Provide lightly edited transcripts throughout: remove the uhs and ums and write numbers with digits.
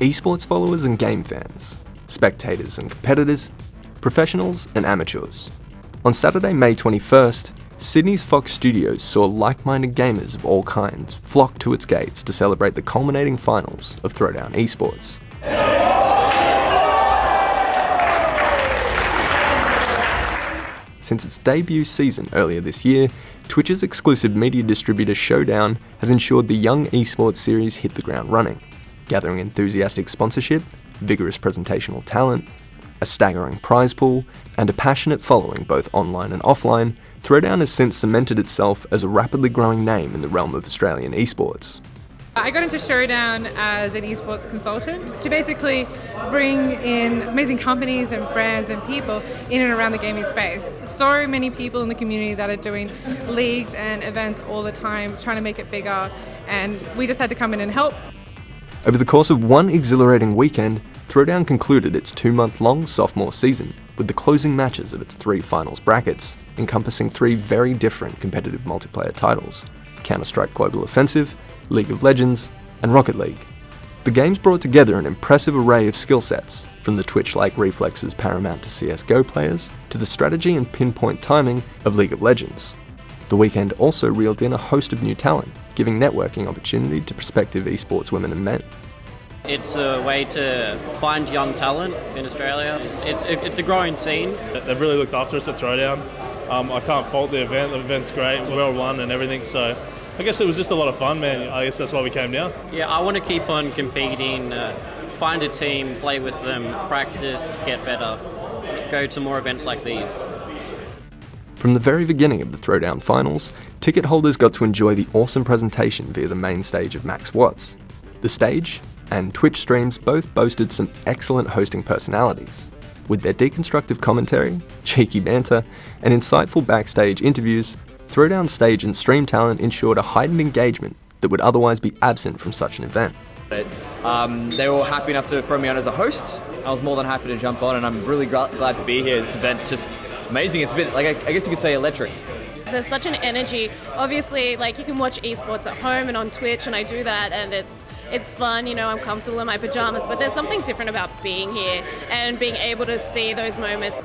Esports followers and game fans, spectators and competitors, professionals and amateurs. On Saturday, May 21st, Sydney's Fox Studios saw like-minded gamers of all kinds flock to its gates to celebrate the culminating finals of Throwdown eSports. Since its debut season earlier this year, Twitch's exclusive media distributor Showdown has ensured the young esports series hit the ground running, gathering enthusiastic sponsorship, vigorous presentational talent, a staggering prize pool, and a passionate following both online and offline. Throwdown has since cemented itself as a rapidly growing name in the realm of Australian esports. I got into Showdown as an esports consultant to basically bring in amazing companies and brands and people in and around the gaming space. So many people in the community that are doing leagues and events all the time, trying to make it bigger, and we just had to come in and help. Over the course of one exhilarating weekend, Throwdown concluded its 2-month-long sophomore season with the closing matches of its 3 finals brackets, encompassing 3 very different competitive multiplayer titles: Counter-Strike Global Offensive, League of Legends, and Rocket League. The games brought together an impressive array of skill sets, from the Twitch-like reflexes paramount to CSGO players, to the strategy and pinpoint timing of League of Legends. The weekend also reeled in a host of new talent, giving networking opportunity to prospective esports women and men. It's a way to find young talent in Australia. It's a growing scene. They've really looked after us at Throwdown. I can't fault the event. The event's great, well run and everything. So I guess it was just a lot of fun, man. I guess that's why we came down. Yeah, I want to keep on competing, find a team, play with them, practice, get better, go to more events like these. From the very beginning of the Throwdown finals, ticket holders got to enjoy the awesome presentation via the main stage of Max Watts. The stage and Twitch streams both boasted some excellent hosting personalities. With their deconstructive commentary, cheeky banter, and insightful backstage interviews, Throwdown stage and stream talent ensured a heightened engagement that would otherwise be absent from such an event. They were all happy enough to throw me on as a host. I was more than happy to jump on, and I'm really glad to be here. This event's just amazing. It's a bit, like, I guess you could say electric. There's such an energy. Obviously, like, you can watch esports at home and on Twitch, and I do that, and it's fun, you know, I'm comfortable in my pajamas, but there's something different about being here and being able to see those moments.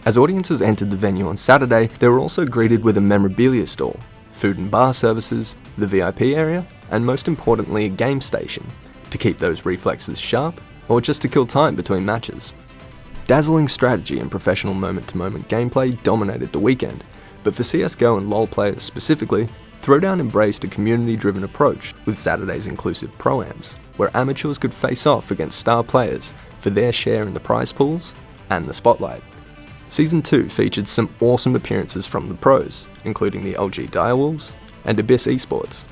As audiences entered the venue on Saturday, they were also greeted with a memorabilia stall, food and bar services, the VIP area, and most importantly, a game station, to keep those reflexes sharp, or just to kill time between matches. Dazzling strategy and professional moment-to-moment gameplay dominated the weekend, but for CSGO and LoL players specifically, Throwdown embraced a community-driven approach with Saturday's inclusive Pro-Ams, where amateurs could face off against star players for their share in the prize pools and the spotlight. Season 2 featured some awesome appearances from the pros, including the LG Direwolves and Abyss Esports.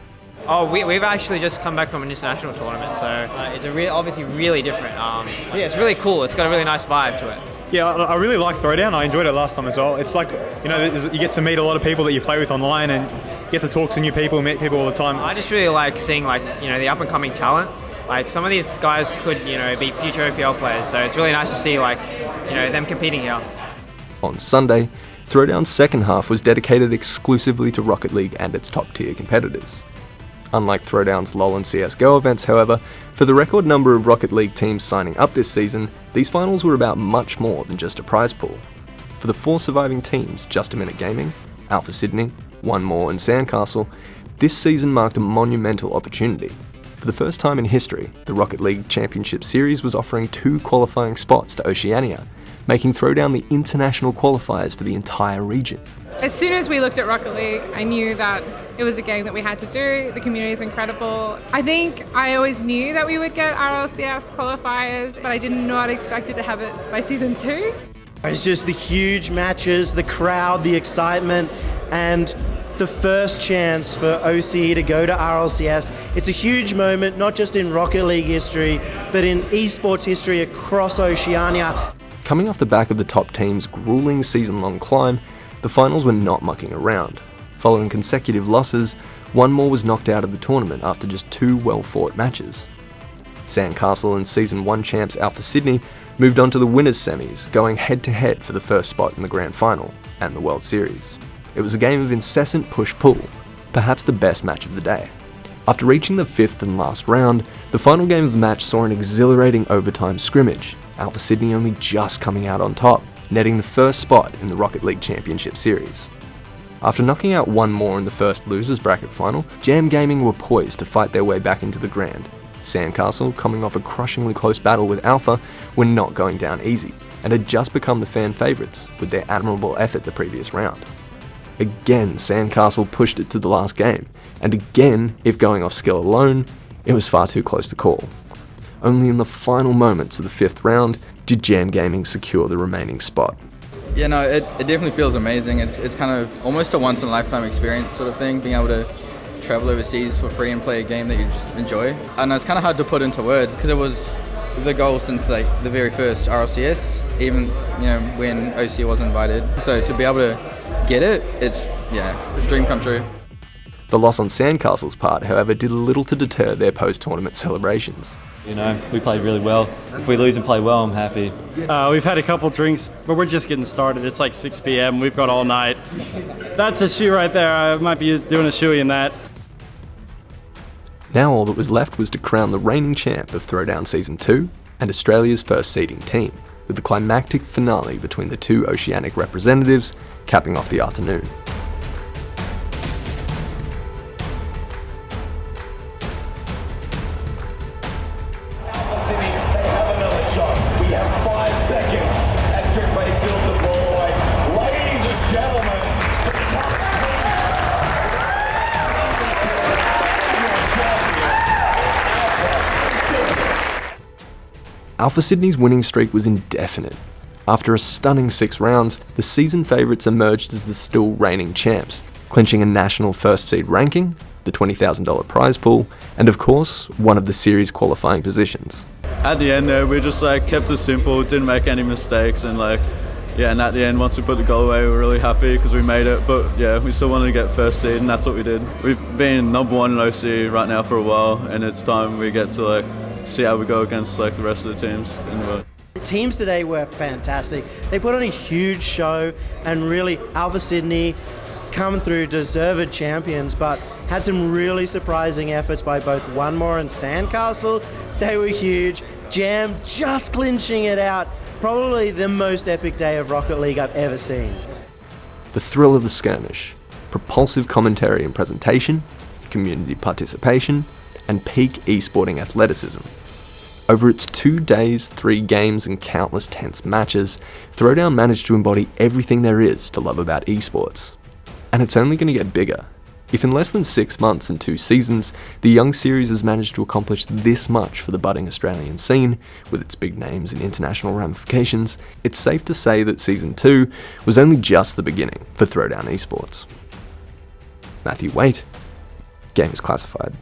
Oh, we've actually just come back from an international tournament, so it's obviously really different. Yeah, it's really cool. It's got a really nice vibe to it. Yeah, I really like Throwdown. I enjoyed it last time as well. It's like, you know, you get to meet a lot of people that you play with online and get to talk to new people, meet people all the time. I just really like seeing, like, you know, the up-and-coming talent. Like, some of these guys could, you know, be future OPL players, so it's really nice to see, like, you know, them competing here. On Sunday, Throwdown's second half was dedicated exclusively to Rocket League and its top-tier competitors. Unlike Throwdown's LoL and CSGO events, however, for the record number of Rocket League teams signing up this season, these finals were about much more than just a prize pool. For the 4 surviving teams, Just a Minute Gaming, Alpha Sydney, One More and Sandcastle, this season marked a monumental opportunity. For the first time in history, the Rocket League Championship Series was offering 2 qualifying spots to Oceania, making Throwdown the international qualifiers for the entire region. As soon as we looked at Rocket League, I knew that it was a game that we had to do. The community is incredible. I think I always knew that we would get RCLS qualifiers, but I did not expect it to have it by season 2. It's just the huge matches, the crowd, the excitement, and the first chance for OCE to go to RLCS. It's a huge moment, not just in Rocket League history, but in esports history across Oceania. Coming off the back of the top team's grueling season-long climb, the finals were not mucking around. Following consecutive losses, One More was knocked out of the tournament after just 2 well-fought matches. Sandcastle and Season 1 champs Alpha Sydney moved on to the winners' semis, going head-to-head for the first spot in the Grand Final and the World Series. It was a game of incessant push-pull, perhaps the best match of the day. After reaching the 5th and last round, the final game of the match saw an exhilarating overtime scrimmage, Alpha Sydney only just coming out on top, netting the first spot in the Rocket League Championship Series. After knocking out One More in the first losers bracket final, Jam Gaming were poised to fight their way back into the Grand. Sandcastle, coming off a crushingly close battle with Alpha, were not going down easy, and had just become the fan favourites with their admirable effort the previous round. Again, Sandcastle pushed it to the last game, and again, if going off skill alone, it was far too close to call. Only in the final moments of the 5th round did Jam Gaming secure the remaining spot. Yeah, no, it definitely feels amazing. It's kind of almost a once-in-a-lifetime experience sort of thing, being able to travel overseas for free and play a game that you just enjoy. And it's kind of hard to put into words because it was the goal since like the very first RCLS, even when OCE wasn't invited. So to be able to get it, it's a dream come true. The loss on Sandcastle's part, however, did little to deter their post-tournament celebrations. We played really well. If we lose and play well, I'm happy. We've had a couple drinks, but we're just getting started. It's like 6 p.m. We've got all night. That's a shoe right there. I might be doing a shoey in that. Now all that was left was to crown the reigning champ of Throwdown Season 2 and Australia's first seeding team, with the climactic finale between the 2 Oceanic representatives capping off the afternoon. Alpha Sydney's winning streak was indefinite. After a stunning 6 rounds, the season favourites emerged as the still reigning champs, clinching a national first seed ranking, the $20,000 prize pool, and of course, one of the series qualifying positions. At the end there, we just kept it simple, didn't make any mistakes, and and at the end, once we put the goal away, we were really happy because we made it. But we still wanted to get first seed, and that's what we did. We've been number 1 in OCE right now for a while, and it's time we get to see how we go against the rest of the teams in the world. The teams today were fantastic. They put on a huge show, and really Alpha Sydney coming through, deserved champions, but had some really surprising efforts by both One More and Sandcastle. They were huge. Jam just clinching it out. Probably the most epic day of Rocket League I've ever seen. The thrill of the skirmish, propulsive commentary and presentation, community participation, and peak esporting athleticism. Over its 2 days, 3 games, and countless tense matches, Throwdown managed to embody everything there is to love about esports. And it's only going to get bigger. If in less than 6 months and 2 seasons, the young series has managed to accomplish this much for the budding Australian scene, with its big names and international ramifications, it's safe to say that Season 2 was only just the beginning for Throwdown eSports. Matthew Waite, Gamers Classified.